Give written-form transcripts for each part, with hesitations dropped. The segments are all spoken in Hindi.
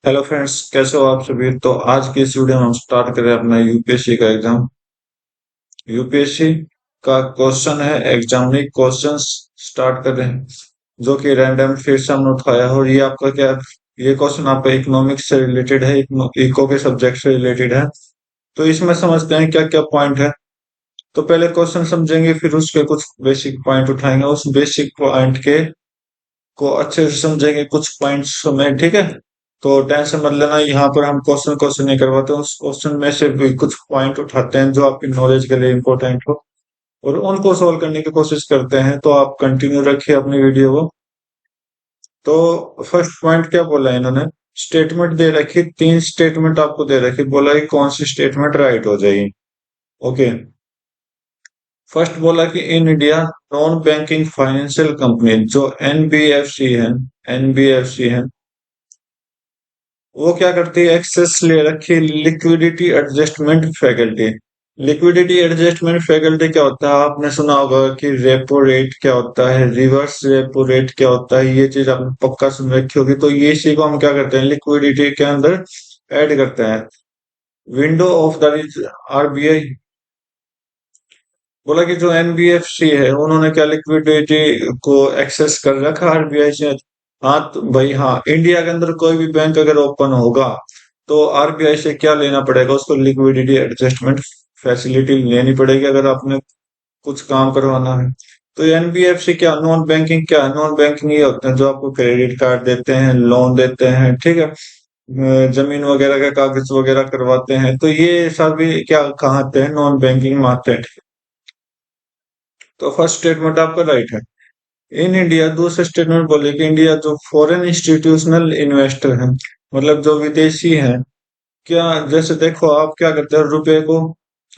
हेलो फ्रेंड्स, कैसे हो आप सभी। तो आज की इस वीडियो में हम स्टार्ट करें अपना यूपीएससी का एग्जाम। यूपीएससी का क्वेश्चन है, एग्जामिनिंग क्वेश्चंस स्टार्ट कर रहे हैं जो कि रैंडम फिर से हमने उठाया है। और ये आपका क्या, ये क्वेश्चन आपका इकोनॉमिक्स से रिलेटेड है, इको के सब्जेक्ट से रिलेटेड है। तो इसमें समझते हैं क्या क्या पॉइंट है। तो पहले क्वेश्चन समझेंगे, फिर उसके कुछ बेसिक पॉइंट उठाएंगे, उस बेसिक पॉइंट के को अच्छे से समझेंगे कुछ पॉइंट्स में, ठीक है। तो टेंशन मत लेना, यहाँ पर हम क्वेश्चन क्वेश्चन नहीं करवाते, उस क्वेश्चन में से भी कुछ पॉइंट उठाते हैं जो आपकी नॉलेज के लिए इंपॉर्टेंट हो और उनको सोल्व करने की कोशिश करते हैं। तो आप कंटिन्यू रखिए अपनी वीडियो को। तो फर्स्ट पॉइंट क्या बोला है इन्होंने, स्टेटमेंट दे रखी, तीन स्टेटमेंट आपको दे रखी, बोला कि कौन सी स्टेटमेंट राइट हो जाएगी। ओके, फर्स्ट बोला कि in India non banking financial company जो एनबीएफसी है, एनबीएफसी है, वो क्या करती है, एक्सेस ले रखी liquidity adjustment faculty. Liquidity adjustment faculty क्या होता है, आपने सुना होगा कि रेपो रेट क्या होता है, रिवर्स रेपो रेट क्या होता है, ये चीज आपने पक्का सुन रखी होगी। तो ये इसी को हम क्या करते हैं, लिक्विडिटी के अंदर ऐड करते हैं। विंडो ऑफ द आरबीआई, बोला कि जो एनबीएफसी है उन्होंने क्या लिक्विडिटी को एक्सेस कर रखा आरबीआई से। हाँ तो भाई, हाँ, इंडिया के अंदर कोई भी बैंक अगर ओपन होगा तो आरबीआई से क्या लेना पड़ेगा, उसको लिक्विडिटी एडजस्टमेंट फैसिलिटी लेनी पड़ेगी अगर आपने कुछ काम करवाना है। तो एनबीएफसी क्या, नॉन बैंकिंग, क्या नॉन बैंकिंग ये होते हैं जो आपको क्रेडिट कार्ड देते हैं, लोन देते हैं, ठीक है, जमीन वगैरह का कागज वगैरह करवाते हैं। तो ये सभी क्या कहाँ आते हैं, नॉन बैंकिंग में आते हैं। तो फर्स्ट स्टेटमेंट आपका राइट है। इन इंडिया, दूसरे स्टेटमेंट बोले कि इंडिया जो फॉरेन इंस्टीट्यूशनल इन्वेस्टर हैं, मतलब जो विदेशी हैं, क्या, जैसे देखो आप क्या करते हैं, रुपए को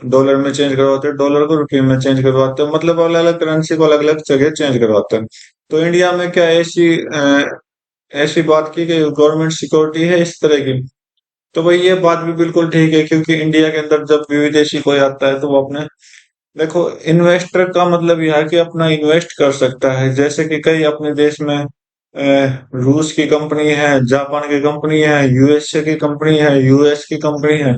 डॉलर में चेंज करवाते हैं, डॉलर को रुपये में चेंज करवाते हैं, मतलब अलग अलग करेंसी को अलग अलग जगह चेंज करवाते हैं। तो इंडिया में क्या ऐसी बात की कि गवर्नमेंट सिक्योरिटी है इस तरह की। तो भाई ये बात भी बिल्कुल ठीक है, क्योंकि इंडिया के अंदर जब भी विदेशी कोई आता है तो वो अपने, देखो, इन्वेस्टर का मतलब यह है कि अपना इन्वेस्ट कर सकता है। जैसे कि कई अपने देश में रूस की कंपनी है, जापान की कंपनी है, यूएसए की कंपनी है, यूएस की कंपनी है।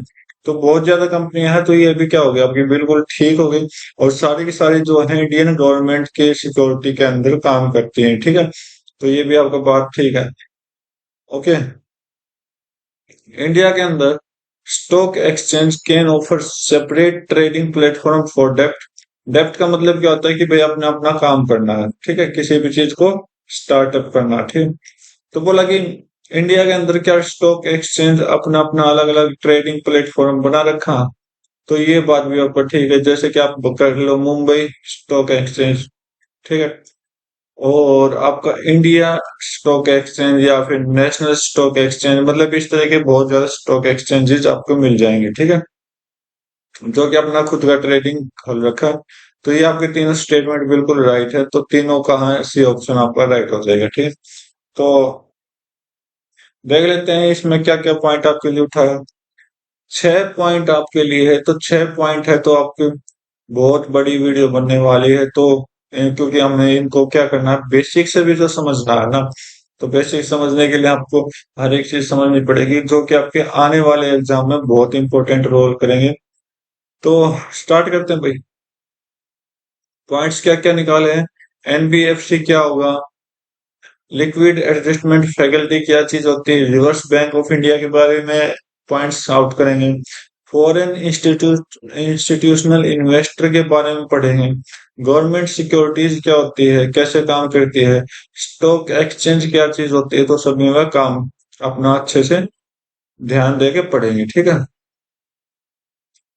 तो बहुत ज्यादा कंपनियां हैं, तो ये भी क्या हो गया आपकी, बिल्कुल ठीक हो गई। और सारी की सारी जो है इंडियन गवर्नमेंट के सिक्योरिटी के अंदर काम करती हैं, ठीक है। तो ये भी आपका बात ठीक है। ओके, इंडिया के अंदर stock exchange can offer separate trading platform for डेप्ट। डेप्ट का मतलब क्या होता है कि भाई अपना अपना काम करना है, ठीक है, किसी भी चीज को स्टार्टअप करना, ठीक। तो बोला कि इंडिया के अंदर क्या स्टॉक एक्सचेंज अपना अपना अलग अलग ट्रेडिंग प्लेटफॉर्म बना रखा। तो ये बात भी आपको ठीक है, जैसे कि आप कर लो मुंबई स्टॉक एक्सचेंज, ठीक है, और आपका इंडिया स्टॉक एक्सचेंज या फिर नेशनल स्टॉक एक्सचेंज, मतलब इस तरह के बहुत ज्यादा स्टॉक एक्सचेंजेस आपको मिल जाएंगे, ठीक है, जो कि अपना खुद का ट्रेडिंग खोल रखा है। तो ये आपके तीनों स्टेटमेंट बिल्कुल राइट है, तो तीनों का सी ऑप्शन आपका राइट हो जाएगा, ठीक है। तो देख लेते हैं इसमें क्या क्या पॉइंट आपके लिए उठा है। 6 पॉइंट आपके लिए है, तो 6 पॉइंट है तो आपकी बहुत बड़ी वीडियो बनने वाली है। तो क्योंकि हमने इनको क्या करना है, बेसिक से भी जो समझना है ना, तो बेसिक समझने के लिए आपको हर एक चीज समझनी पड़ेगी जो कि आपके आने वाले एग्जाम में बहुत इंपॉर्टेंट रोल करेंगे। तो स्टार्ट करते हैं भाई। पॉइंट्स क्या क्या निकाले हैं, एनबीएफसी क्या होगा, लिक्विड एडजस्टमेंट फैकल्टी क्या चीज होती है, रिवर्स बैंक ऑफ इंडिया के बारे में पॉइंट्स आउट करेंगे, फॉरेन इंस्टीट्यूशनल इन्वेस्टर के बारे में पढ़ेंगे, गवर्नमेंट सिक्योरिटीज क्या होती है, कैसे काम करती है, स्टॉक एक्सचेंज क्या चीज होती है। तो सभी का काम अपना अच्छे से ध्यान देके पढ़ेंगे, ठीक है।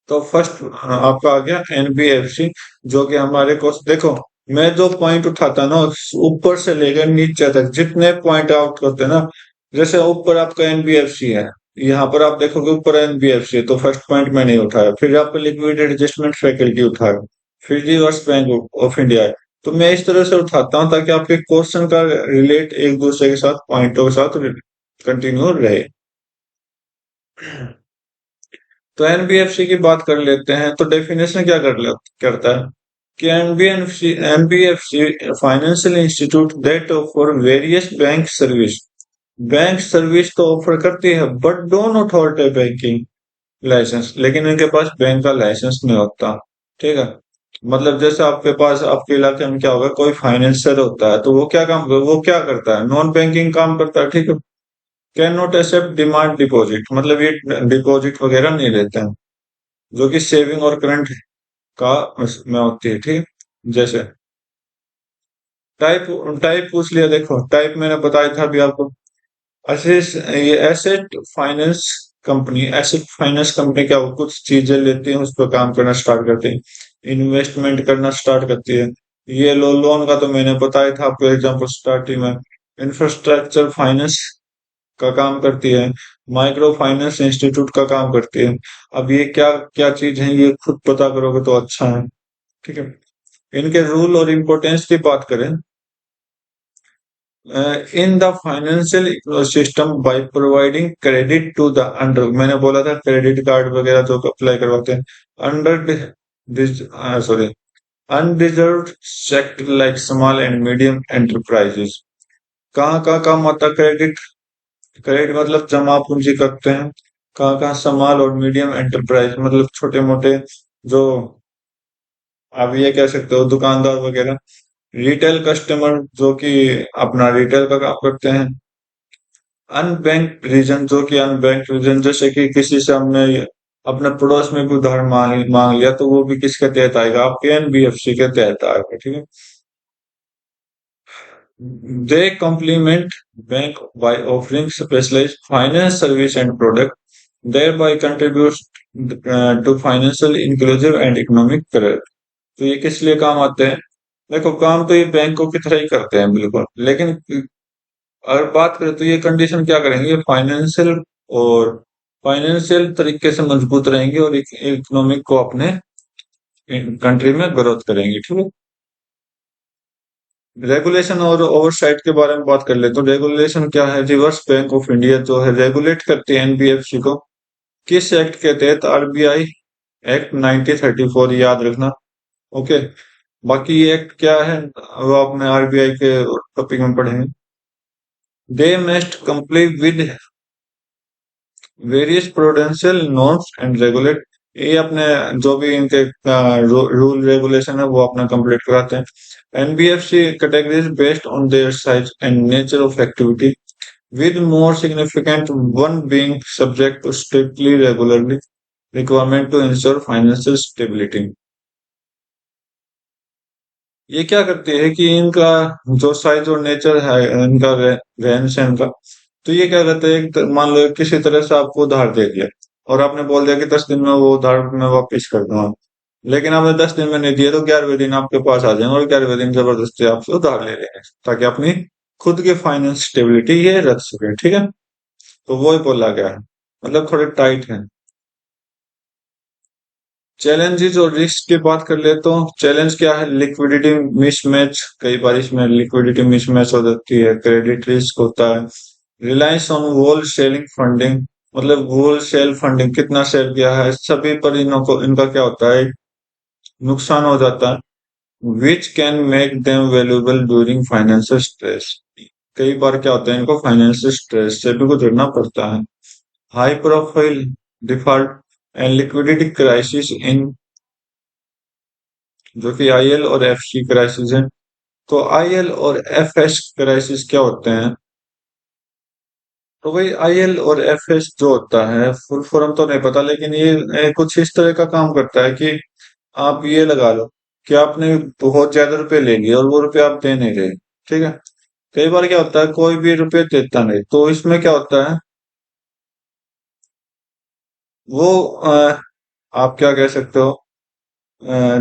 तो फर्स्ट आपका आ गया एनबीएफसी, जो कि हमारे को देखो, मैं जो पॉइंट उठाता ना, ऊपर से लेकर नीचे तक जितने पॉइंट आउट करते हैं ना, जैसे ऊपर आपका एनबीएफसी है, यहाँ पर आप देखोगे ऊपर एनबीएफसी है, तो फर्स्ट पॉइंट मैं नहीं उठाया, फिर आपका लिक्विड एडजस्टमेंट फैकल्टी उठाया, फिर रिवर्स बैंक ऑफ इंडिया है। तो मैं इस तरह से उठाता हूँ ताकि आपके क्वेश्चन का रिलेट एक दूसरे के साथ, पॉइंटों के साथ कंटिन्यू रहे। तो एनबीएफसी की बात कर लेते हैं। तो डेफिनेशन क्या करता है कि NBFC financial institute that offer various bank service, bank service तो ऑफर करती है but do not hold a banking licence, लेकिन इनके पास बैंक का लाइसेंस नहीं होता। ठीक है। मतलब जैसे आपके पास आपके इलाके में क्या होगा, कोई फाइनेंसर होता है तो वो क्या काम वो क्या करता है, नॉन बैंकिंग काम करता है। ठीक है। Can not accept demand deposit, मतलब ये डिपॉजिट वगैरह नहीं लेते हैं, जो कि सेविंग और करंट का में होती है। ठीक है। जैसे टाइप टाइप पूछ लिया, देखो टाइप मैंने बताया था अभी आपको। एसेट ये एसेट फाइनेंस कंपनी क्या वो कुछ चीजें लेती है, उस पर काम करना स्टार्ट करती है, इन्वेस्टमेंट करना स्टार्ट करती है। ये लोन का तो मैंने बताया था आपको एग्जांपल स्टार्टिंग में। इंफ्रास्ट्रक्चर फाइनेंस का काम करती है, माइक्रो फाइनेंस इंस्टीट्यूट का काम करती है। अब ये क्या क्या चीज है ये खुद पता करोगे तो अच्छा है। ठीक है। इनके रूल और इम्पोर्टेंस की बात करें, in the financial system by providing credit to the under, मैंने बोला था क्रेडिट कार्ड वगैरह जो अप्लाई करवाते हैं, under sorry undeserved sector like small and medium enterprises. कहाँ कहाँ काम आता है क्रेडिट, क्रेडिट मतलब जमा पूंजी करते हैं। कहाँ कहाँ स्मॉल और मीडियम एंटरप्राइज मतलब छोटे मोटे, जो आप ये कह सकते हो दुकानदार वगैरह। रिटेल कस्टमर जो कि अपना रिटेल का काम करते हैं। अनबैंक रीजन जो कि अनबैंक रीजन जैसे कि किसी से हमने अपने पड़ोस में भी उधार मांग मांग लिया तो वो भी किसके तहत आएगा, आपके एनबीएफसी के तहत आएगा। ठीक है। They complement bank by offering specialised finance service and product, thereby contributes to financial inclusive and economic growth। तो ये किस लिए काम आते हैं, देखो काम तो ये बैंकों की तरह ही करते हैं बिल्कुल, लेकिन अगर बात करें तो ये कंडीशन क्या करेंगे, और फाइनेंशियल तरीके से मजबूत रहेंगे और इकोनॉमिक को अपने कंट्री में ग्रोथ करेंगे। ठीक है। रेगुलेशन और ओवरसाइट के बारे में बात कर ले तो रेगुलेशन क्या है, रिवर्स बैंक ऑफ इंडिया जो है रेगुलेट करती है एनबीएफसी को। किस एक्ट के तहत, आरबीआई एक्ट 1934, याद रखना। ओके। बाकी ये एक्ट क्या है वो आपने आरबीआई के टॉपिक में पढ़ेंगे। They must comply with various prudential norms and regulate, ये अपने जो भी इनके रूल रेगुलेशन है वो अपना कंप्लीट कराते हैं। NBFC categories based on their size and nature of activity, with more significant one being subject to strictly regularly requirement to ensure financial stability। ये क्या करती है कि इनका जो साइज और नेचर है इनका रहन सहन का, तो ये क्या करते हैं, मान लो किसी तरह से आपको उधार दे दिया और आपने बोल दिया कि 10 दिन में वो उधार मैं वापिस कर दूंगा, लेकिन आपने 10 दिन में नहीं दिया तो 11वें दिन आपके पास आ जाएंगे और 11वें दिन जबरदस्ती आपसे उधार ले लेंगे ताकि अपनी खुद की फाइनेंस स्टेबिलिटी ये रख सके। ठीक है। तो वो ही बोला गया है, मतलब थोड़े टाइट है। चैलेंजेस और रिस्क की बात कर ले तो चैलेंज क्या है, लिक्विडिटी मिसमैच, कई बार इसमें लिक्विडिटी मिसमैच हो जाती है, क्रेडिट रिस्क होता है, reliance on whole selling funding, मतलब होल सेल फंडिंग कितना सेल किया है सभी पर इनका क्या होता है, नुकसान हो जाता है। Which can make them valuable during financial stress, कई बार क्या होता है इनको फाइनेंशियल स्ट्रेस से भी गुजरना पड़ता है। High profile default and liquidity crisis in, जो कि आईएल और एफसी क्राइसिस है। तो आईएल और एफएस क्राइसिस क्या होते हैं, तो भाई आईएल और एफएस जो होता है फुल फॉर्म तो नहीं पता, लेकिन ये कुछ इस तरह का काम करता है कि आप ये लगा लो कि आपने बहुत ज्यादा रुपए ले लिए और वो रुपए आप दे नहीं रहे। ठीक है। कई बार क्या होता है कोई भी रुपए देता नहीं, तो इसमें क्या होता है वो आप क्या कह सकते हो, अ,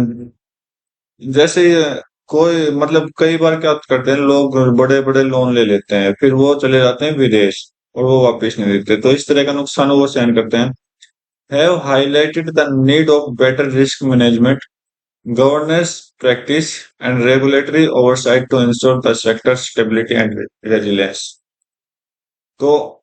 जैसे कोई मतलब कई बार क्या करते हैं लोग, बड़े बड़े लोन ले लेते हैं फिर वो चले जाते हैं विदेश और वो वापस नहीं देते, तो इस तरह का नुकसान वो सहन करते हैं। Have highlighted the need of better risk management, governance practice and regulatory oversight to ensure the sector stability and resilience. तो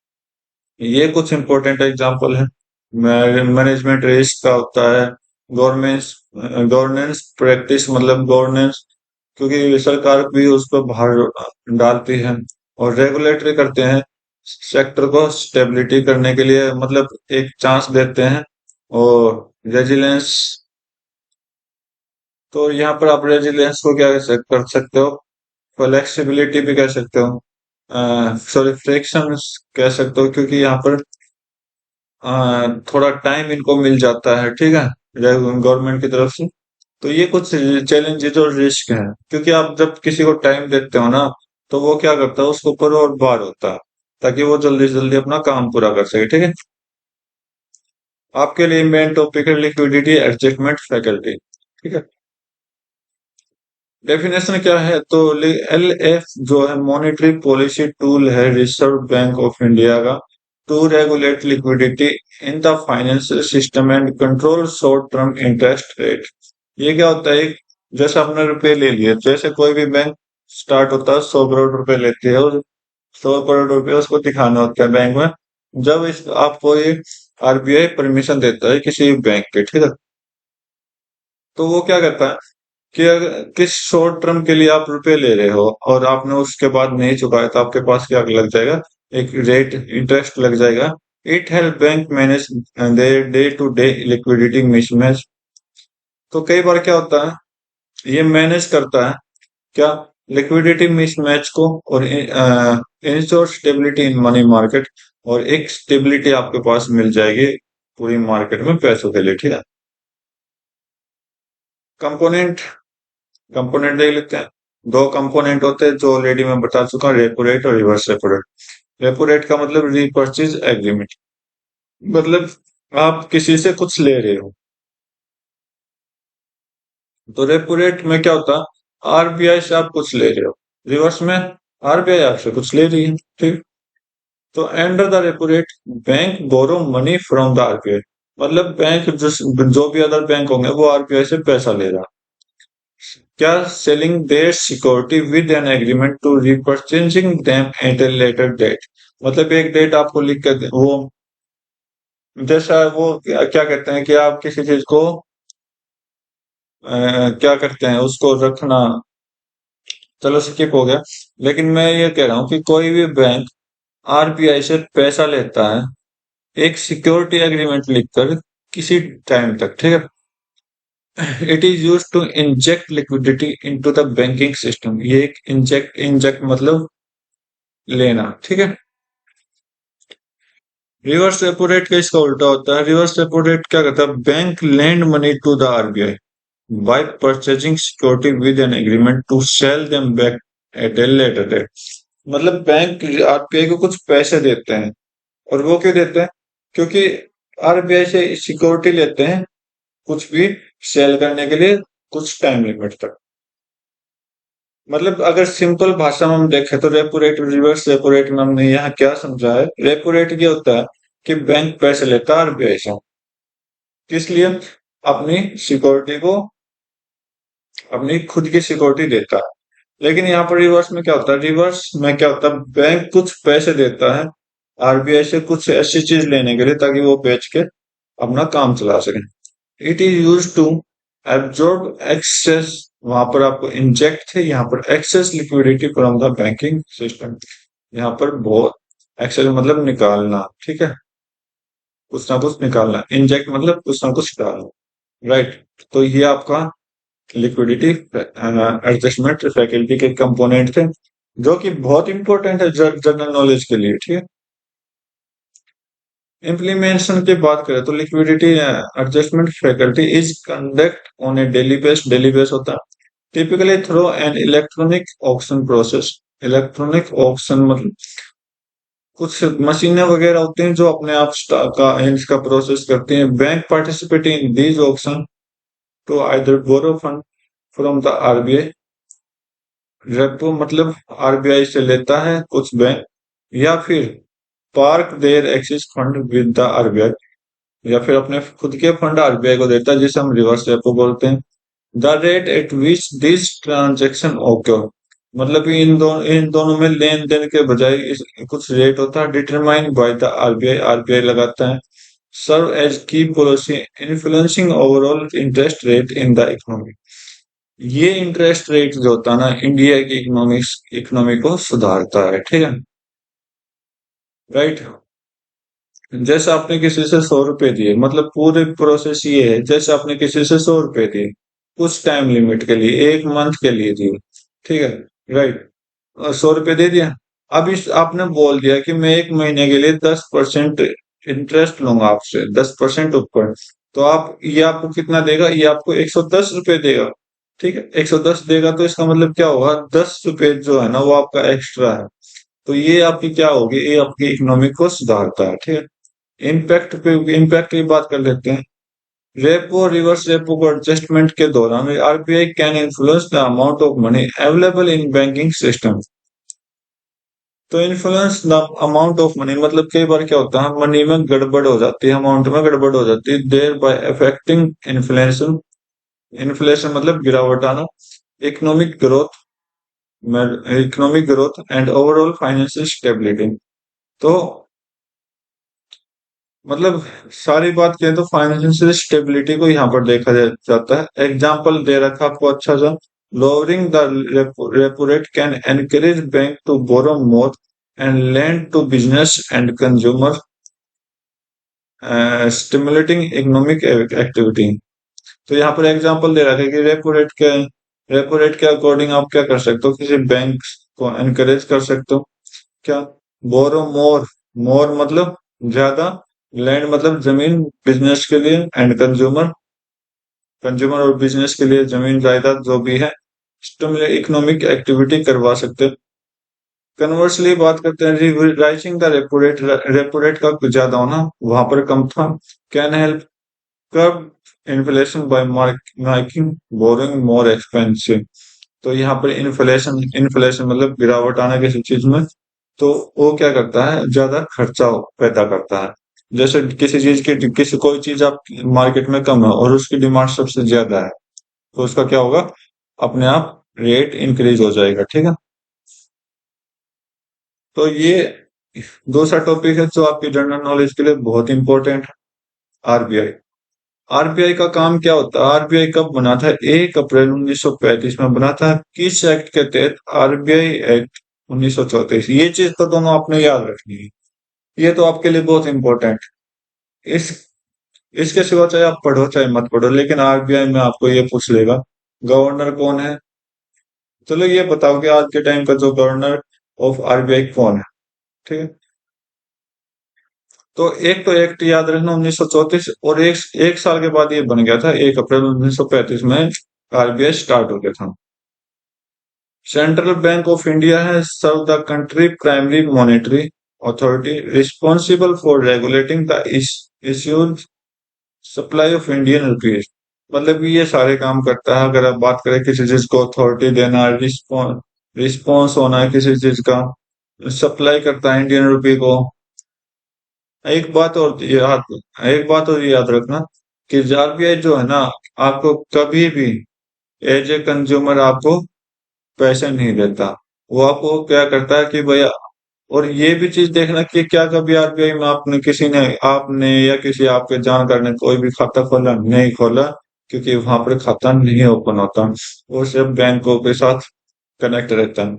ये कुछ इंपॉर्टेंट एग्जांपल है। मैनेजमेंट रिस्क का होता है, गवर्नेंस गवर्नेंस प्रैक्टिस मतलब गवर्नेंस, क्योंकि सरकार भी उस पर भार डालती है, और रेगुलेटरी करते हैं सेक्टर को स्टेबिलिटी करने के लिए मतलब एक चांस देते हैं। और रेजिलेंस, तो यहाँ पर आप रेजिलियंस को क्या कर सकते हो, फ्लेक्सिबिलिटी भी कह सकते हो, सॉरी फ्रिक्शन कह सकते हो, क्योंकि यहाँ पर थोड़ा टाइम इनको मिल जाता है, ठीक है, गवर्नमेंट की तरफ से। तो ये कुछ चैलेंजेस और रिस्क हैं, क्योंकि आप जब किसी को टाइम देते हो ना, तो वो क्या करता है, उसके ऊपर और भार होता है, ताकि वो जल्दी से जल्दी अपना काम पूरा कर सके, ठीक है। आपके लिए मेन टॉपिक है लिक्विडिटी एडजस्टमेंट फैकल्टी, ठीक है। डेफिनेशन क्या है, तो एल एफ जो है मॉनेटरी पॉलिसी टूल है रिजर्व बैंक ऑफ इंडिया का, to regulate liquidity in the financial system and control short term interest rate. ये क्या होता है, जैसे आपने रुपए ले लिए, जैसे कोई भी बैंक स्टार्ट होता है 100 करोड़ रुपए लेती है, और 100 करोड़ रुपए उसको दिखाना होता है बैंक में। जब इस आपको ये आरबीआई परमिशन देता है किसी बैंक के, ठीक है, तो वो क्या करता है कि अगर किस शॉर्ट टर्म के लिए आप रुपए ले रहे हो और आपने उसके बाद नहीं चुकाया, तो आपके पास क्या लग जाएगा, एक रेट इंटरेस्ट लग जाएगा। It help bank manage their day to day liquidity mismatch. तो कई बार क्या होता है, ये मैनेज करता है क्या, लिक्विडिटी मिसमैच को, और ensure stability in money market, और एक स्टेबिलिटी आपके पास मिल जाएगी पूरी मार्केट में पैसों के लिए, ठीक है। कंपोनेंट, कंपोनेंट देख लेते हैं। दो कंपोनेंट होते हैं जो ऑलरेडी मैं बता चुका हूँ, रेपो रेट और reverse repo rate. Repo rate का मतलब रीपर्चेज एग्रीमेंट, मतलब आप किसी से कुछ ले रहे हो, तो रेपो रेट में क्या होता है, आरबीआई से आप कुछ ले रहे हो, रिवर्स में आरबीआई आपसे कुछ ले रही है, ठीक। तो under the repo rate bank borrow money from the RBI, मतलब बैंक जो भी अदर बैंक होंगे वो आरबीआई से पैसा ले रहा, क्या selling their security with an agreement to repurchasing them at a later date, मतलब एक डेट आपको लिख कर वो, जैसा वो क्या कहते हैं कि आप किसी चीज को क्या करते हैं उसको रखना, चलो स्किप हो गया। लेकिन मैं ये कह रहा हूँ कि कोई भी बैंक आरबीआई से पैसा लेता है एक सिक्योरिटी एग्रीमेंट लिखकर किसी टाइम तक, ठीक है। It is use to inject liquidity into the banking system, ये एक इंजेक्ट, इंजेक्ट मतलब लेना, ठीक है। रिवर्स रेपो रेट का इसका उल्टा होता है। रिवर्स रेपो रेट क्या करता है, bank lend money to the RBI by purchasing security with an agreement to sell them back at a later date, मतलब बैंक आरबीआई को कुछ पैसे देते हैं, और वो क्यों देते हैं, क्योंकि आरबीआई से सिक्योरिटी लेते हैं कुछ भी सेल करने के लिए कुछ टाइम लिमिट तक। मतलब अगर सिंपल भाषा में हम देखें तो repo rate, reverse repo rate में हमने यहाँ क्या समझा है, रेपो रेट ये होता है कि बैंक पैसे लेता है आरबीआई से, किस लिए, अपनी सिक्योरिटी को, अपनी खुद की सिक्योरिटी देता है। लेकिन यहाँ पर रिवर्स में क्या होता है, रिवर्स में क्या होता है, बैंक कुछ पैसे देता है आरबीआई से कुछ ऐसी चीज लेने के लिए ताकि वो बेच के अपना काम चला सके। It is use to absorb excess, वहां पर आपको इंजेक्ट थे, यहाँ पर excess liquidity from the banking system, यहाँ पर बहुत एक्सेस मतलब निकालना, ठीक है, कुछ ना कुछ निकालना, इंजेक्ट मतलब कुछ ना कुछ डालना, राइट। तो ये आपका लिक्विडिटी एडजस्टमेंट फैकल्टी के कंपोनेंट थे, जो कि बहुत इंपॉर्टेंट है जनरल नॉलेज के लिए, ठीक है। इम्प्लीमेंटेशन की बात करें तो liquidity adjustment faculty is conduct on A daily base, daily base होता है typically through an electronic auction process. Electronic auction मतलब कुछ मशीनें वगैरह होती हैं जो अपने आप का इसका प्रोसेस करती हैं। Bank participate in these auction to either borrow fund from the RBI, repo मतलब आरबीआई से लेता है कुछ बैंक, या फिर park their excess fund with the RBI, या फिर अपने खुद के फंड आरबीआई को देता है, जिसे हम रिवर्स रेपो बोलते हैं। The rate at which this transaction occur, मतलब कि इन दोनों में लेन देन के बजाय कुछ रेट होता है determine by the RBI, RBI लगाता है। सर्व एज की policy influencing overall interest rate in the economy, ये इंटरेस्ट रेट जो होता है ना, इंडिया की इकोनॉमी को सुधारता है, ठीक है। राइट। जैसे आपने किसी से 100 रुपए दिए, मतलब पूरे प्रोसेस ये है, जैसे आपने किसी से 100 रुपए दिए कुछ टाइम लिमिट के लिए, 1 मंथ के लिए दिए, ठीक है, राइट। 100 रुपए दे दिया। अब इस आपने बोल दिया कि मैं 1 महीने के लिए 10% इंटरेस्ट लूंगा आपसे, 10% ऊपर। तो आप ये आपको कितना देगा, ये आपको 110 रुपए देगा। ठीक है, 110 देगा तो इसका मतलब क्या होगा, 10 रुपए जो है ना वो आपका एक्स्ट्रा है। तो ये आपकी क्या होगी, ये आपकी इकोनॉमी को सुधारता है, ठीक है। इम्पैक्ट की बात कर लेते हैं। रेपो रिवर्स रेपो को एडजस्टमेंट के दौरान RBI can influence the amount of money available in banking system. तो influence the amount of money मतलब कई बार क्या होता है, मनी में गड़बड़ हो जाती है, अमाउंट में गड़बड़ हो जाती है, thereby affecting inflation. Inflation मतलब गिरावट आना, economic growth economic growth and overall financial stability. तो मतलब सारी बात करें तो फाइनेंशियल स्टेबिलिटी को यहाँ पर देखा जाता है। एग्जाम्पल दे रखा आपको अच्छा सा। Lowering the repo rate can encourage bank to borrow more and lend to business and consumer, stimulating economic activity। तो यहाँ पर एग्जांपल दे रखा है कि रेपो रेट के अकॉर्डिंग आप क्या कर सकते हो, किसी बैंक को एनकरेज कर सकते हो। क्या, बोरो मोर, मोर मतलब ज्यादा, लैंड मतलब जमीन बिजनेस के लिए, एंड कंज्यूमर, कंज्यूमर और बिजनेस के लिए जमीन जायदाद जो भी है, स्टिमुलेट इकोनॉमिक एक्टिविटी करवा सकते हैं। कन्वर्सली बात करते हैं, राइजिंग द रेपो रेट का कुछ ज्यादा होना, वहां पर कम था, can help curb inflation by making borrowing more expensive. तो यहाँ पर इन्फ्लेशन इन्फ्लेशन मतलब गिरावट आना किसी चीज में, तो वो क्या करता है, ज्यादा खर्चा पैदा करता है। जैसे किसी चीज की, किसी कोई चीज आप मार्केट में कम है और उसकी डिमांड सबसे ज्यादा है, तो उसका क्या होगा, अपने आप रेट इंक्रीज हो जाएगा, ठीक है। तो ये दूसरा टॉपिक है जो आपकी जनरल नॉलेज के लिए बहुत इंपॉर्टेंट है, आरबीआई। आरबीआई का काम क्या होता है, आरबीआई कब बना था, 1 अप्रैल 1935 में बना था। किस एक्ट के तहत, आरबीआई एक्ट 1934। ये चीज तो दोनों आपने याद रखनी है, ये तो आपके लिए बहुत इंपॉर्टेंट। इस इसके सिवा चाहे आप पढ़ो चाहे मत पढ़ो, लेकिन आरबीआई में आपको ये पूछ लेगा गवर्नर कौन है। चलो ये बताओ कि आज के टाइम का जो गवर्नर ऑफ आरबीआई कौन है, ठीक है। तो एक तो एक्ट याद रखना 1934, और एक साल के बाद ये बन गया था, 1 अप्रैल 1935 में आरबीआई स्टार्ट हो गया था। सेंट्रल बैंक ऑफ इंडिया है serve the country primary monetary authority responsible for regulating the issues supply of Indian rupees. मतलब कि ये सारे काम करता है। अगर आप बात करें किसी चीज को अथॉरिटी देना, रिस्पॉन्स होना है किसी चीज का, सप्लाई करता है इंडियन रुपी को। एक बात और याद एक बात और याद रखना कि आरबीआई जो है ना, आपको कभी भी एज ए कंज्यूमर आपको पैसे नहीं देता। वो आपको क्या करता है कि भैया, और ये भी चीज देखना कि क्या कभी आरबीआई में आपने या किसी आपके जानकार ने कोई भी खाता खोला, नहीं खोला, क्योंकि वहां पर खाता नहीं ओपन होता, वो सिर्फ बैंकों के साथ कनेक्ट रहता है।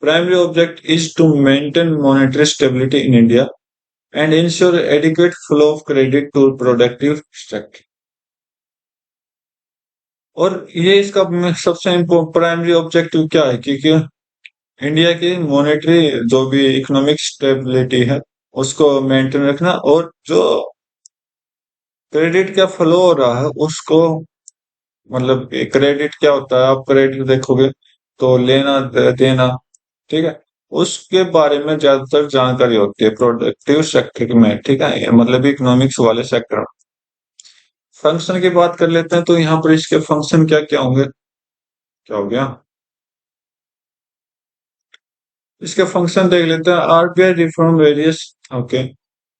Primary object is to maintain monetary stability in India and ensure adequate flow of credit to productive sector। और ये इसका सबसे प्राइमरी ऑब्जेक्टिव क्या है, क्योंकि इंडिया की मॉनेटरी जो भी इकोनॉमिक स्टेबिलिटी है उसको मेंटेन रखना, और जो क्रेडिट का फ्लो हो रहा है उसको, मतलब क्रेडिट क्या होता है, आप क्रेडिट देखोगे तो लेना देना, ठीक है, उसके बारे में ज्यादातर जानकारी होती है प्रोडक्टिव सेक्टर में, ठीक है, मतलब इकोनॉमिक्स वाले सेक्टर। फंक्शन की बात कर लेते हैं, तो यहाँ पर इसके फंक्शन क्या क्या होंगे, क्या हो गया, इसके फंक्शन देख लेते हैं। RBI reform various, okay.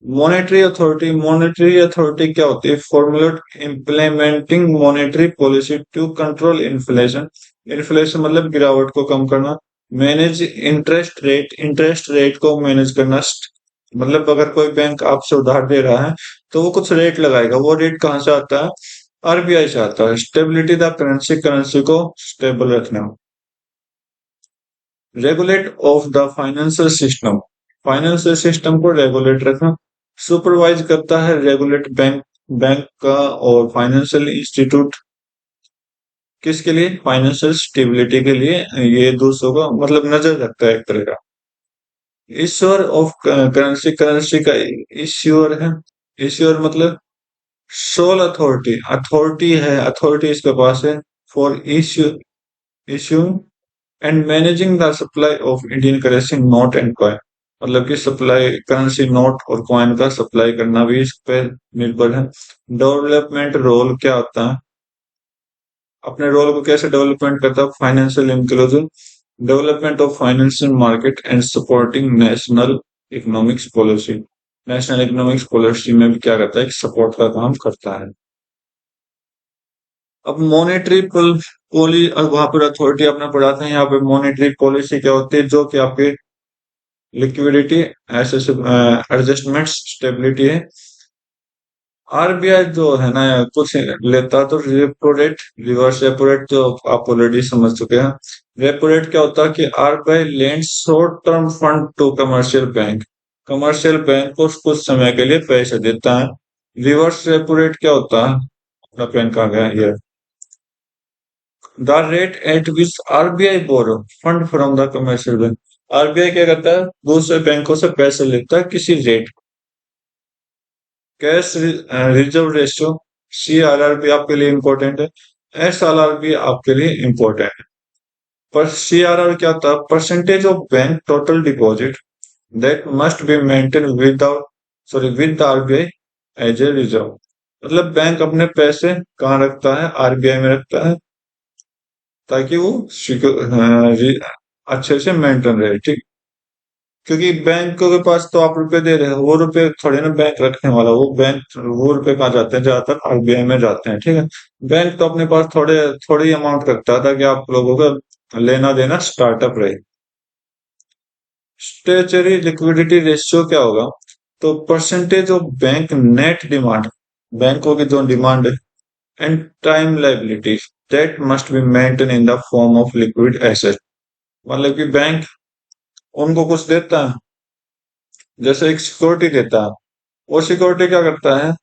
Monetary authority क्या होती है, formulate implementing monetary policy to control inflation. Inflation मतलब गिरावट को कम करना। मैनेज इंटरेस्ट रेट को मैनेज करना, मतलब अगर कोई बैंक आपसे उधार दे रहा है तो वो कुछ रेट लगाएगा, वो रेट कहाँ से आता है, आरबीआई से आता है। स्टेबिलिटी द करेंसी, करेंसी को स्टेबल रखना। Regulate of the financial system, financial system को रेगुलेट रखना, सुपरवाइज करता है रेगुलेट बैंक बैंक का और फाइनेंशियल इंस्टीट्यूट किसके लिए, फाइनेंशियल स्टेबिलिटी के लिए। ये दूसरों का मतलब नजर रखता है एक तरह का। इश्योर ऑफ करेंसी, करेंसी का इश्योर है। इश्योर मतलब सोल अथॉरिटी, अथॉरिटी है, अथॉरिटी इसके पास है for issue issue and managing the supply of Indian currency note and coin. मतलब कि सप्लाई करेंसी नोट और कॉइन का सप्लाई करना भी इस पर निर्भर है। डेवलपमेंट रोल क्या होता है, अपने रोल को कैसे डेवलपमेंट करता है, financial inclusion, development of financial market and supporting national economics policy. National economics policy में भी क्या करता है, सपोर्ट का काम करता है। अब मॉनेटरी पॉली वहां पर अथॉरिटी अपना पढ़ाते हैं, यहाँ पे मॉनेटरी पॉलिसी क्या होती है, जो कि आपके लिक्विडिटी एडजस्टमेंट स्टेबिलिटी है। आरबीआई जो है ना कुछ लेता तो repo rate, reverse repo rate जो आप ऑलरेडी समझ चुके हैं। रेपो रेट क्या होता है कि RBI lend short term fund to commercial bank, commercial bank को कुछ समय के लिए पैसे देता है। रिवर्स रेपो रेट क्या होता है, अपना पेन कहा गया ये, the rate at which RBI borrow fund from the commercial bank. RBI क्या करता है, दूसरे बैंकों से पैसे लेता है किसी rate. Cash reserve ratio, CRR भी आपके लिए इंपॉर्टेंट है, एसआरआर भी आपके लिए इंपॉर्टेंट है। पर सीआरआर क्या होता है, percentage of bank total deposit that must be maintain without with the RBI as a reserve. मतलब बैंक अपने पैसे कहाँ रखता है, आरबीआई में रखता है, ताकि वो अच्छे से मेंटेन रहे, ठीक। क्योंकि बैंकों के पास तो आप रुपए दे रहे हो, वो रुपए थोड़े ना बैंक रखने वाला, वो रुपए कहाँ जाते हैं, ज्यादातर आरबीआई में जाते हैं, ठीक है। बैंक तो अपने पास थोड़े थोड़ी अमाउंट रखता था कि आप लोगों का लेना देना स्टार्टअप रहे। स्टेचुरी लिक्विडिटी रेशियो क्या होगा, तो percentage of bank net demand, बैंकों की जो डिमांड है, and time liabilities that must be maintain in the form of liquid asset. मतलब कि बैंक उनको कुछ देता है, जैसे एक सिक्योरिटी देता है, वो सिक्योरिटी क्या करता है,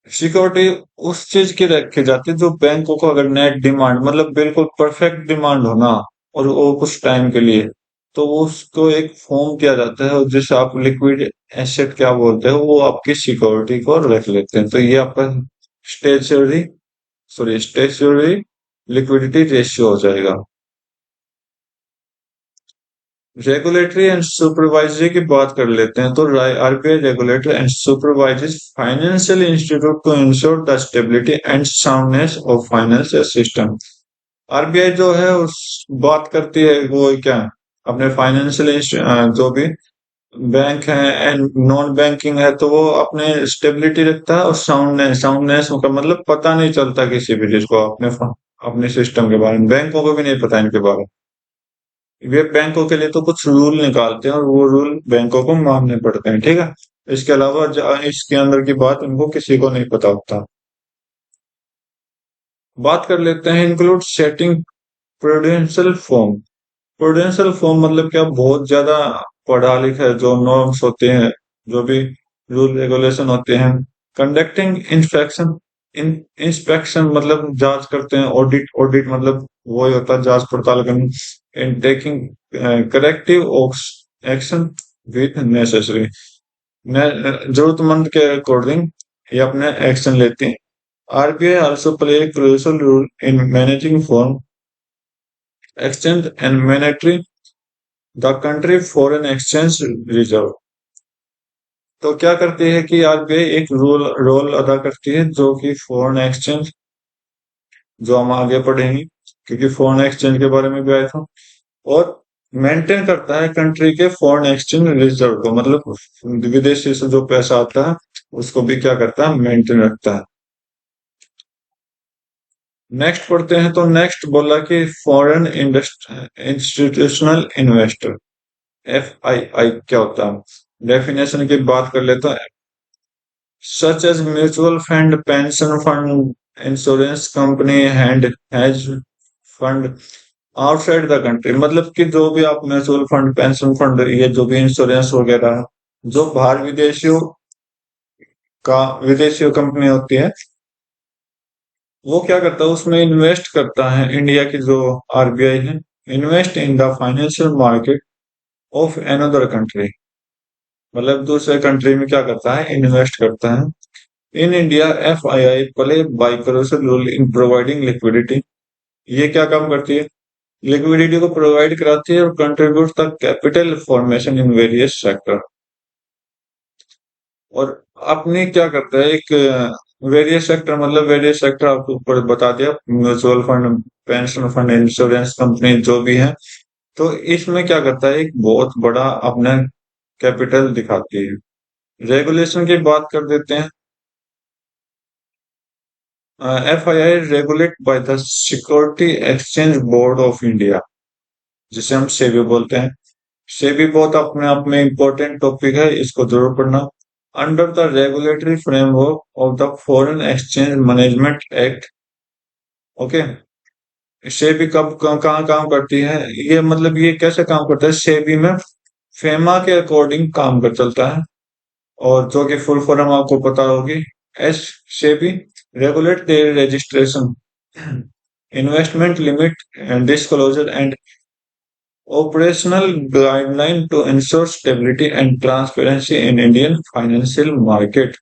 सिक्योरिटी उस चीज की रखी जाती है जो बैंकों को अगर नेट डिमांड मतलब बिल्कुल परफेक्ट डिमांड हो ना, और वो कुछ टाइम के लिए, तो वो उसको एक फॉर्म किया जाता है और जिसे आप लिक्विड एसेट क्या बोलते हो, वो आपकी सिक्योरिटी को रख लेते हैं। तो ये आपका स्टेचुरी स्टेचुरी लिक्विडिटी रेशियो हो जाएगा। रेगुलेटरी एंड सुपरवाइजरी की बात कर लेते हैं, तो RBI regulator and supervises financial institute to ensure the stability and soundness of financial system. RBI जो है उस बात करती है वो क्या, अपने फाइनेंशियल जो भी बैंक है एंड नॉन बैंकिंग है, तो वो अपने स्टेबिलिटी रखता है, और साउंडनेस का मतलब पता नहीं चलता किसी भी चीज को अपने अपने सिस्टम के बारे में, बैंकों को भी नहीं पता इनके बारे में। वे बैंकों के लिए तो कुछ रूल निकालते हैं और वो रूल बैंकों को मानने पड़ते हैं, ठीक है। इसके अलावा इसके अंदर की बात इनको किसी को नहीं पता होता। बात कर लेते हैं include setting prudential form. Prudential form मतलब क्या, बहुत ज्यादा पढ़ा लिखा जो नॉर्म्स होते हैं, जो भी रूल रेगुलेशन होते हैं। कंडक्टिंग इंस्पेक्शन, इंस्पेक्शन मतलब जांच करते हैं, ऑडिट, ऑडिट मतलब वो ही होता है जांच पड़ताल करना। In taking corrective action with necessary, जरूरतमंद के अकॉर्डिंग ये अपने एक्शन लेते हैं। RBI also play a crucial role in managing foreign exchange and monetary the country foreign exchange reserve. तो क्या करती है कि आरबीआई एक रोल रोल अदा करती है, जो कि फॉरेन एक्सचेंज, जो हम आगे पढ़ेंगे क्योंकि फॉरेन एक्सचेंज के बारे में भी आया था, और मेंटेन करता है कंट्री के फॉरेन एक्सचेंज रिजर्व को, मतलब विदेशी से जो पैसा आता है उसको भी क्या करता है, मेंटेन रखता है। नेक्स्ट पढ़ते हैं, तो नेक्स्ट बोला कि फॉरेन इंस्टीट्यूशनल इन्वेस्टर, एफआईआई क्या होता है, डेफिनेशन की बात कर लेते हैं। Such as mutual fund, pension fund, insurance company, hand hedge fund, outside the country मतलब कि जो भी आप म्यूचुअल फंड, पेंशन फंड, ये जो भी इंश्योरेंस वगैरह है, जो बाहर विदेशियों कंपनी होती है, वो क्या करता है उसमें इन्वेस्ट करता है। इंडिया की जो आरबीआई है, invest in the financial market of another country, मतलब दूसरे कंट्री में क्या करता है, इन्वेस्ट करता है। In India F I I play by crucial role in providing liquidity. ये क्या काम करती है, लिक्विडिटी को प्रोवाइड कराती है और contribute the capital formation in various sector. और अपनी क्या करता है, एक वेरियस सेक्टर, मतलब वेरियस सेक्टर आपको ऊपर बता दिया, mutual fund, pension fund, insurance company जो भी है। तो इसमें क्या करता है, एक बहुत बड़ा अपना कैपिटल दिखाती है। रेगुलेशन की बात कर देते हैं। F I I regulate by the security exchange board of India, जिसे हम सेबी बोलते हैं। सेबी बहुत अपने आप में इम्पोर्टेंट टॉपिक है, इसको जरूर पढ़ना। Under the regulatory framework of the foreign exchange management act. Okay, SEBI कब कहाँ काम करती है, ये मतलब ये कैसे काम करता है, सेबी में फेमा के अकॉर्डिंग काम कर चलता है, और जो कि फुल फॉर्म आपको पता होगी, as SEBI regulate their registration, investment limit, disclosure and operational guideline to ensure stability and transparency in Indian financial market।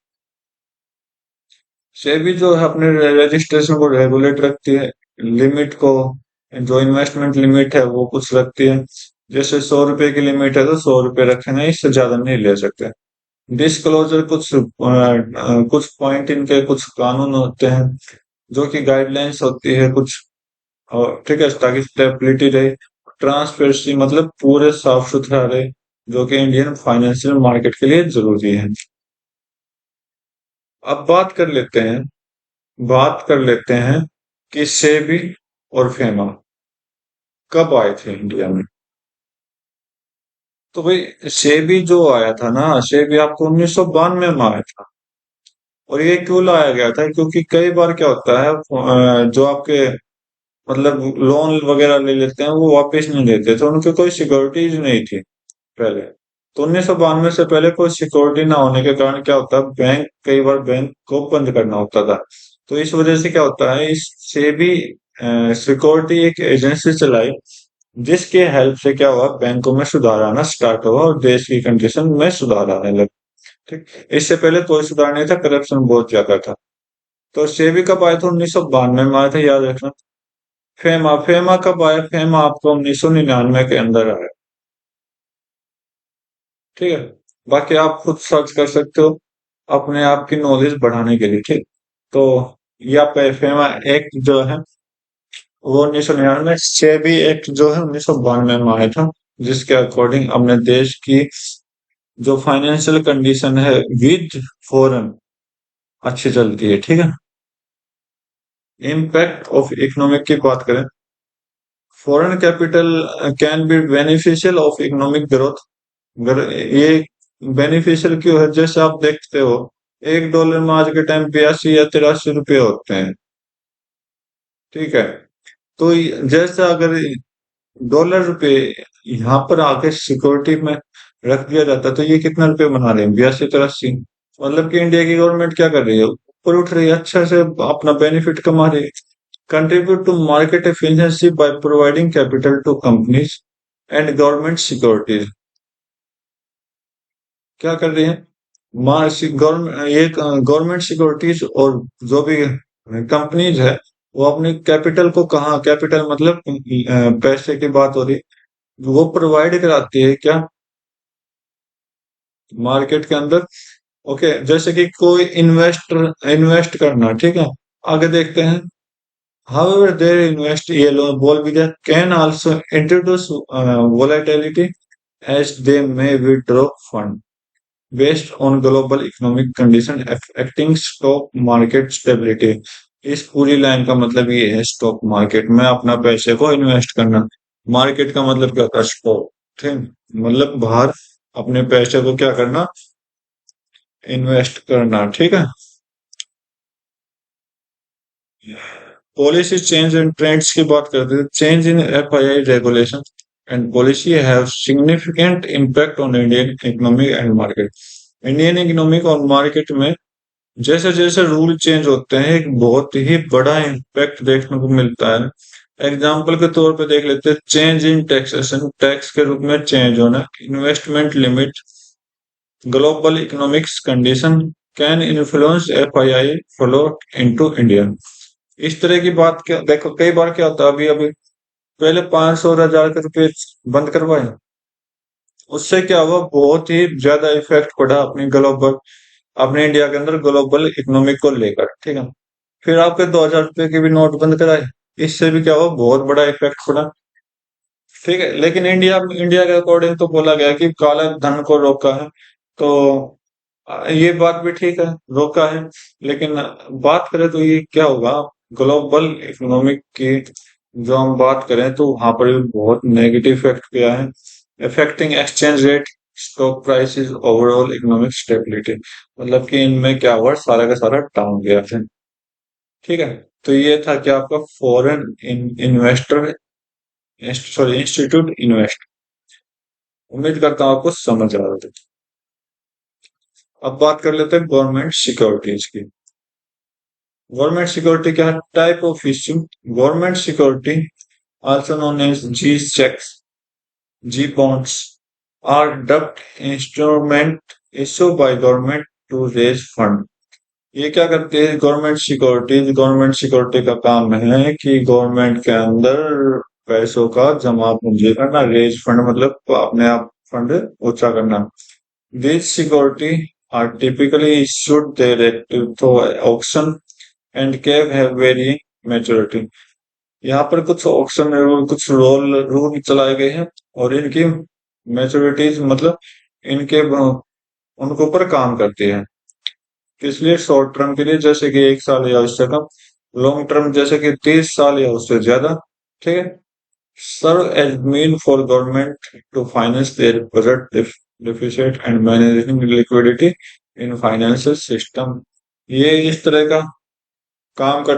SEBI जो है अपने रजिस्ट्रेशन को रेगुलेट रखती है, लिमिट को, जो इन्वेस्टमेंट लिमिट है वो कुछ रखती है। जैसे 100 रुपए की लिमिट है तो 100 रुपए रखेंगे, इससे ज्यादा नहीं ले सकते। डिस्क्लोजर कुछ पॉइंट इनके कुछ कानून होते हैं, जो कि गाइडलाइंस होती है कुछ, और ठीक है, ताकि स्टेबिलिटी रहे। ट्रांसपेरेंसी मतलब पूरे साफ सुथरा रहे, जो कि इंडियन फाइनेंशियल मार्केट के लिए जरूरी है। अब बात कर लेते हैं कि सेबी और फेमा कब आए थे इंडिया में। तो भाई सेबी जो आया था ना, सेबी आपको 1992 में आया था। और ये क्यों लाया गया था, क्योंकि कई बार क्या होता है, जो आपके मतलब लोन वगैरह ले लेते हैं वो वापस नहीं देते, तो उनकी कोई सिक्योरिटीज नहीं थी पहले। तो 1992 से पहले कोई सिक्योरिटी ना होने के कारण क्या होता है, कई बार बैंक को बंद करना होता था। तो इस वजह से क्या होता है, इससे भी सिक्योरिटी एक एजेंसी चलाई, जिसके हेल्प से क्या हुआ, बैंकों में सुधार आना स्टार्ट हुआ और देश की कंडीशन में सुधार आने लगा। ठीक, इससे पहले कोई सुधार नहीं था, करप्शन बहुत ज्यादा था। तो सेबी कब आया था, 1992 में आया था, याद रखना। फेमा फेमा कब आया, फेमा आपको 1999 के अंदर आया। ठीक है, बाकी आप खुद सर्च कर सकते हो अपने आप की नॉलेज बढ़ाने के लिए। ठीक, तो ये आपका एफएमा एक्ट जो है वो 1999, सेबी एक्ट जो है 1992 में आया था, जिसके अकॉर्डिंग अपने देश की जो फाइनेंशियल कंडीशन है विद फॉरेन अच्छी चलती है। ठीक है, इम्पैक्ट ऑफ इकोनॉमिक की बात करें, foreign capital can be beneficial of economic growth. अगर ये बेनिफिशियल क्यों है, जैसे आप देखते हो $1 में आज के टाइम 82 या 83 रुपये होते हैं। ठीक है, तो जैसे अगर $1 यहाँ पर आके सिक्योरिटी में रख दिया जाता तो ये कितना रुपए बना रहे हैं, 82 83। मतलब कि इंडिया की गवर्नमेंट क्या कर रही है, ऊपर उठ रही है, अच्छा से अपना बेनिफिट कमा रही है। Contribute to market efficiency by providing capital to companies and government securities. क्या कर रही है, गवर्नमेंट सिक्योरिटीज और जो भी कंपनीज है, वो अपनी कैपिटल को, कहाँ कैपिटल मतलब पैसे की बात हो रही है, वो प्रोवाइड कराती है क्या, मार्केट के अंदर। ओके, जैसे कि कोई इन्वेस्ट करना, ठीक है, आगे देखते हैं। हाउएवर देयर इन्वेस्ट, ये लोग बोल भी दिया, can also introduce volatility as they may withdraw fund based on global economic condition affecting stock market stability. इस पूरी लाइन का मतलब ये है, स्टॉक मार्केट में अपना पैसे को इन्वेस्ट करना। मार्केट का मतलब क्या होता है, स्टॉक। ठीक, मतलब बाहर अपने पैसे को क्या करना, इन्वेस्ट करना। ठीक है, पॉलिसी चेंज एंड ट्रेंड्स की बात करते हैं। Change in FII regulation and policy have significant impact on Indian economy and market. Indian economic और मार्केट में जैसे जैसे रूल चेंज होते हैं एक बहुत ही बड़ा इम्पैक्ट देखने को मिलता है। एग्जाम्पल के तौर पे देख लेते हैं, चेंज इन टैक्सेशन, टैक्स के रूप में चेंज होना, investment limit, global economics condition can influence FII flow into India. इस तरह की बात क्या देखो, कई बार क्या होता है, अभी अभी पहले 500 और 1000 के रुपए बंद करवाए, उससे क्या हुआ, बहुत ही ज्यादा इफेक्ट पड़ा अपनी ग्लोबल, अपने इंडिया के अंदर ग्लोबल इकोनॉमिक को लेकर, ठीक है। फिर आपके 2000 रुपए के भी नोट बंद कराए, इससे भी क्या हुआ, बहुत बड़ा इफेक्ट पड़ा, ठीक है। लेकिन इंडिया इंडिया के अकॉर्डिंग तो बोला गया कि काला धन को रोका है, तो ये बात भी ठीक है, रोका है। लेकिन बात करें तो ये क्या होगा, ग्लोबल इकोनॉमिक की जो हम बात करें तो वहां पर भी बहुत नेगेटिव इफेक्ट किया है, affecting exchange rate, stock prices, overall economic stability. मतलब कि इनमें क्या हुआ, सारा का सारा डाउन गया था, ठीक है। तो ये था कि आपका foreign investor, sorry institute invest. उम्मीद करता हूँ आपको समझ आ रहा था। अब बात कर लेते हैं गवर्नमेंट सिक्योरिटीज की। गवर्नमेंट सिक्योरिटी क्या है, type of issue. Government security also known as G secs, G bonds, are डेब्ट instrument issue by government to raise fund. ये क्या करते हैं गवर्नमेंट सिक्योरिटीज, गवर्नमेंट सिक्योरिटी का काम है कि गवर्नमेंट के अंदर पैसों का जमा पूंजी करना, रेज फंड मतलब अपने आप फंड ऊंचा करना। These security are typically issued directly through auction and can have varying maturity। यहाँ पर कुछ ऑक्शन रूल, कुछ रूल चलाए गए हैं और इनकी मैच्योरिटीज मतलब इनके उनके ऊपर काम करती है। इसलिए शॉर्ट टर्म के लिए जैसे कि 1 साल या उससे कम, लॉन्ग टर्म जैसे कि 30 साल या उससे ज्यादा, ठीक है। serve as mean for government to finance their budget deficit and managing liquidity in financial system। ये इस तरह का काम का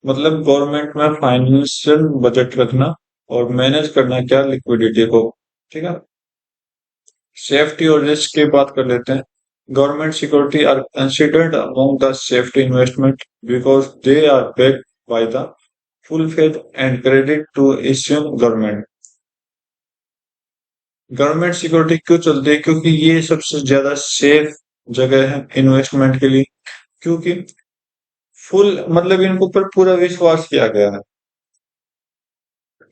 मतलब गवर्नमेंट में फाइनेंशियल बजट रखना और मैनेज करना क्या, लिक्विडिटी को, ठीक है। सेफ्टी और रिस्क की बात कर लेते हैं। Government security are considered among the safety investment because they are backed by the full faith and credit to Asian government। Government security क्यों चलती है, क्योंकि ये सबसे ज्यादा सेफ जगह है इन्वेस्टमेंट के लिए, क्योंकि फुल मतलब इनके ऊपर पूरा विश्वास किया गया है,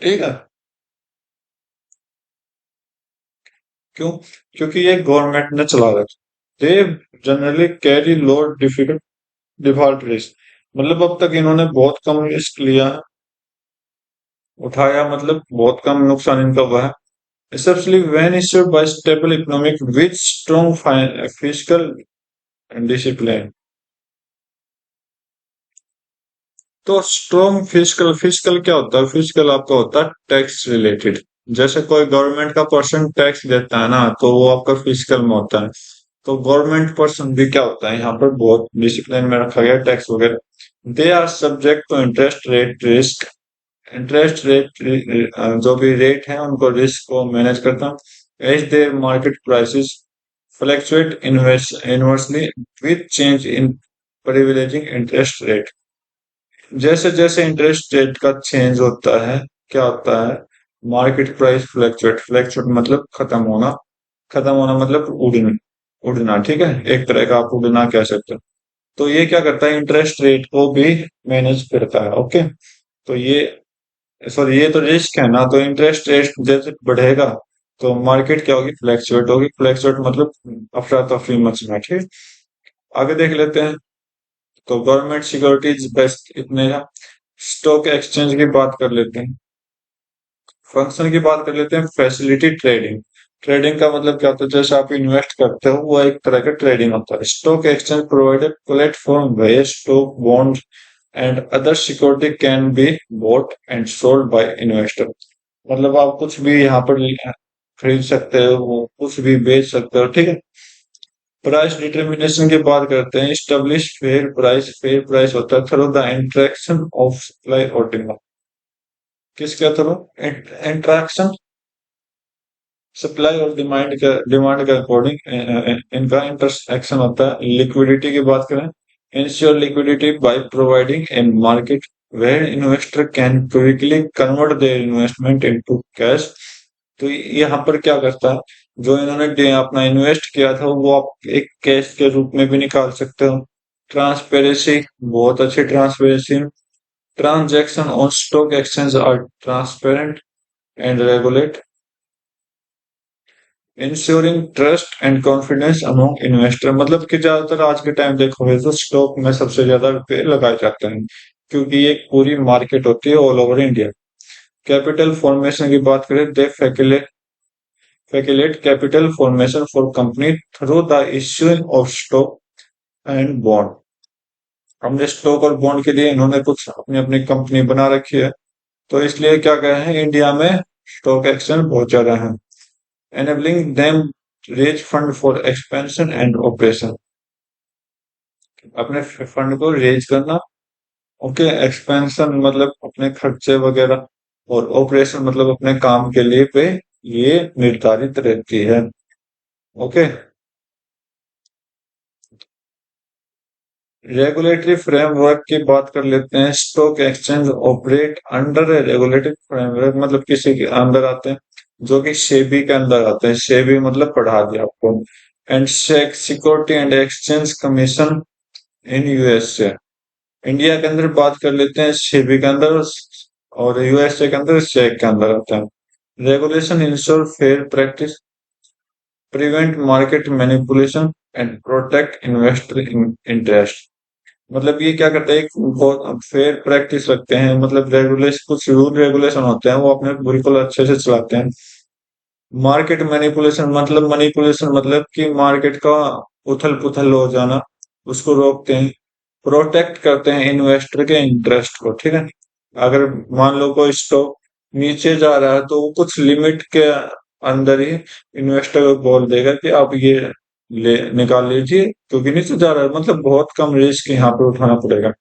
ठीक है। क्यों, क्योंकि ये गवर्नमेंट ने चला रखा। They generally carry low difficult default risk, मतलब अब तक इन्होंने बहुत कम रिस्क लिया है, उठाया, मतलब बहुत कम नुकसान इनका हुआ है। Especially when issued by stable economic with strong fiscal discipline। तो स्ट्रॉन्ग फिजिकल, फिजिकल क्या होता है, फिजिकल आपका होता है टैक्स रिलेटेड। जैसे कोई गवर्नमेंट का पर्सन टैक्स देता है ना, तो वो आपका फिजिकल में होता है। तो गवर्नमेंट पर्सन भी क्या होता है, यहाँ पर बहुत डिसिप्लिन में रखा गया टैक्स वगैरह। They are subject to interest rate risk, interest rate जो भी रेट है उनको रिस्क को मैनेज करता है। As their market prices fluctuate inversely with change in privileging interest rate. जैसे जैसे इंटरेस्ट रेट का चेंज होता है, क्या होता है, मार्केट प्राइस फ्लक्चुएट, फ्लक्चुएट मतलब खत्म होना, खत्म होना मतलब उड़ना, उड़ना, ठीक है, एक तरह का आप उड़ना कह सकते हो। तो ये क्या करता है, इंटरेस्ट रेट को भी मैनेज करता है, ओके। तो ये, सॉरी ये तो रिस्क है ना, तो इंटरेस्ट रेट जैसे बढ़ेगा तो मार्केट क्या होगी, फ्लैक्चुएट होगी, फ्लैक्चुएट मतलब अफरा तफरी मचना, ठीक। आगे देख लेते हैं। तो गवर्नमेंट सिक्योरिटीज बेस्ट इतने हैं। स्टॉक एक्सचेंज की बात कर लेते हैं, फंक्शन की बात कर लेते हैं। फैसिलिटी ट्रेडिंग, ट्रेडिंग का मतलब क्या होता है, जैसे आप इन्वेस्ट करते हो वो एक तरह का ट्रेडिंग होता है। Stock exchange provided platform where stock bond and other security can be bought and sold by investor. मतलब आप कुछ भी यहाँ पर खरीद सकते हो, कुछ भी बेच सकते हो, ठीक है। प्राइस डिटर्मिनेशन की बात करते हैं। स्टेब्लिश फेयर प्राइस होता है through the interaction of supply और डिमांड। किसके थ्रू? इंटरेक्शन सप्लाई और डिमांड के अकॉर्डिंग इनका इंटरसेक्शन होता है। लिक्विडिटी की बात करें, ensure liquidity by providing a market where investor can quickly convert their investment into cash. तो यहाँ पर क्या करता है, जो इन्होंने अपना इन्वेस्ट किया था वो आप एक कैश के रूप में भी निकाल सकते हो। ट्रांसपेरेंसी, बहुत अच्छी transparency. Transaction on stock exchange are transparent and regulate. Ensuring trust and confidence among investor, मतलब कि ज्यादातर आज के टाइम देखोगे तो स्टॉक में सबसे ज्यादा रुपए लगाए जाते हैं, क्योंकि ये एक पूरी मार्केट होती है all over India. Capital formation की बात करें, they facilitate capital formation for company through the issuing of stock and bond. हमने स्टॉक और बॉन्ड के लिए इन्होंने कुछ अपनी अपनी कंपनी बना रखी है, तो इसलिए क्या कहे हैं, इंडिया में स्टॉक एक्सचेंज बहुत ज्यादा है। enabling them raise fund for expansion and operation, अपने फंड को रेज करना। ओके, एक्सपेंशन मतलब अपने खर्चे वगैरह, और ऑपरेशन मतलब अपने काम के लिए पे ये निर्धारित रहती है। ओके, रेगुलेटरी फ्रेमवर्क की बात कर लेते हैं। स्टॉक एक्सचेंज ऑपरेट अंडर ए रेगुलेटरी फ्रेमवर्क, मतलब किसी के अंदर आते हैं, जो कि सेबी के अंदर आते हैं। सेबी मतलब पढ़ा दिया आपको। And security and exchange commission in USA. India के अंदर बात कर लेते हैं सेबी के अंदर, और यूएसए के अंदर सेक के अंदर आता है। Regulation ensure fair practice, prevent market manipulation and protect investor interest. मतलब ये क्या करते हैं, एक बहुत फेयर प्रैक्टिस रखते हैं, मतलब रेगुलेशन, कुछ रूल रेगुलेशन होते हैं वो अपने बिल्कुल अच्छे से चलाते हैं। मार्केट मैनिपुलेशन मतलब कि मार्केट का उथल पुथल हो जाना, उसको रोकते हैं। प्रोटेक्ट करते हैं इन्वेस्टर के इंटरेस्ट को, ठीक है। अगर मान लो कोई स्टॉक नीचे जा रहा है तो वो कुछ लिमिट के अंदर ही इन्वेस्टर को बोल देगा कि आप ये ले निकाल लीजिए, क्योंकि नीचे जा रहा है, मतलब बहुत कम रिस्क यहाँ पे उठाना पड़ेगा।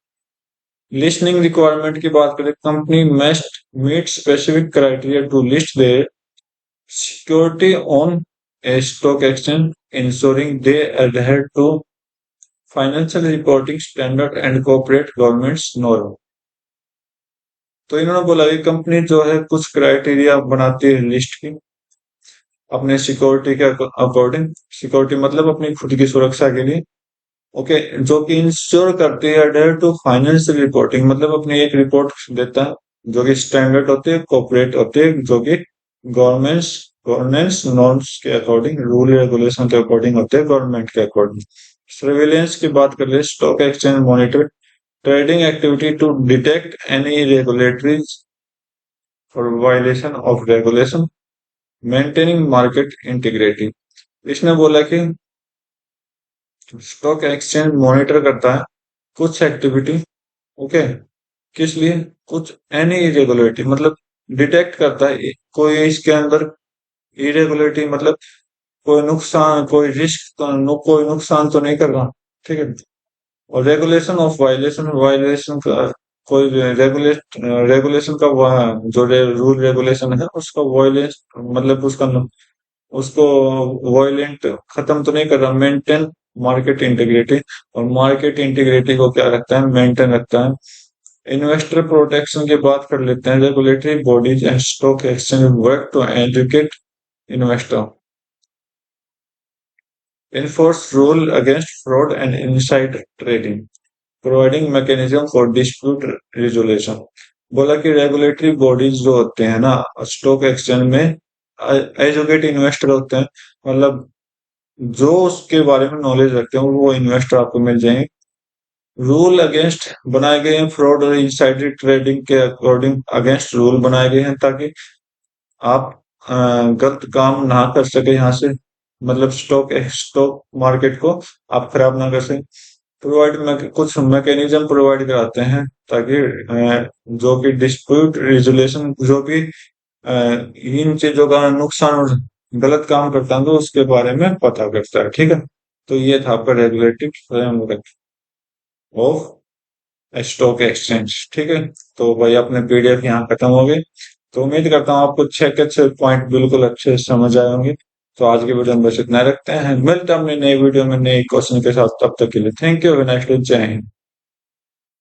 लिस्टिंग रिक्वायरमेंट की बात करें, company must meet specific criteria to list their security on a stock exchange, ensuring they adhere to financial reporting standard and corporate governance norm। तो इन्होंने बोला कि कंपनी जो है कुछ क्राइटेरिया बनाती है लिस्ट की अपने सिक्योरिटी के अकॉर्डिंग। सिक्योरिटी मतलब अपनी खुद की सुरक्षा के लिए। ओके, जो कि इंश्योर करती है अडेयर टू फाइनेंशियल रिपोर्टिंग, मतलब अपनी एक रिपोर्ट देता है जो कि स्टैंडर्ड होते हैं, कॉर्पोरेट होते हैं, जो कि गवर्नमेंट्स गवर्नेंस नॉर्म्स के अकॉर्डिंग, रूल रेगुलेशन के अकॉर्डिंग होते हैं, गवर्नमेंट के अकॉर्डिंग। सर्विलेंस की बात कर ले, stock exchange monitor trading activity to detect any irregularities for violation of regulation, maintaining market integrity. इसने बोला कि स्टॉक एक्सचेंज मॉनिटर करता है कुछ एक्टिविटी, ओके, किस लिए, कुछ एनी इरेगुलरिटी मतलब डिटेक्ट करता है कोई इसके अंदर इरेगुलरिटी, मतलब कोई नुकसान, कोई रिस्क, कोई नुकसान तो नहीं कर रहा, ठीक है। और रेगुलेशन ऑफ वायलेशन, वायलेशन का कोई रेगुलेशन का जो रूल रेगुलेशन है उसका वायलेशन, मतलब उसको वायलेंट खत्म तो नहीं कर रहा, मेंटेन मार्केट इंटीग्रिटी। और मार्केट इंटीग्रिटी को क्या रखता है, मेंटेन रखता है। इन्वेस्टर प्रोटेक्शन की बात कर लेते हैं। Regulatory bodies and stock exchange work to educate investor, enforce rule against fraud and insider trading, providing mechanism for dispute resolution। बोला कि रेगुलेटरी बॉडीज जो होते हैं ना स्टॉक एक्सचेंज में, एजुकेट इन्वेस्टर होते हैं, मतलब जो उसके बारे में नॉलेज रखते हैं वो इन्वेस्टर आपको मिल जाएंगे। रूल अगेंस्ट बनाए गए हैं, फ्रॉड और इनसाइडर ट्रेडिंग के अकॉर्डिंग अगेंस्ट रूल बनाए गए हैं, ताकि आप गलत काम ना कर सके यहाँ से, मतलब स्टॉक मार्केट को आप खराब ना कर सके। कुछ मैकेनिज्म प्रोवाइड कराते हैं ताकि जो कि डिस्प्यूट रिजोल्यूशन, जो भी इन चीजों का नुकसान और गलत काम करता है तो उसके बारे में पता करता है, ठीक है। तो ये था आपका regulatory framework of stock exchange. ठीक है, तो भाई अपने पीडीएफ यहाँ खत्म हो गए। तो उम्मीद करता हूँ आपको अच्छे अच्छे पॉइंट बिल्कुल अच्छे से समझ आए होंगे। तो आज की वीडियो में बस इतना रखते हैं, मिलते हैं अपने नई वीडियो में नए क्वेश्चन के साथ। तब तक के लिए थैंक यू, नेक्स्ट जय हिंद।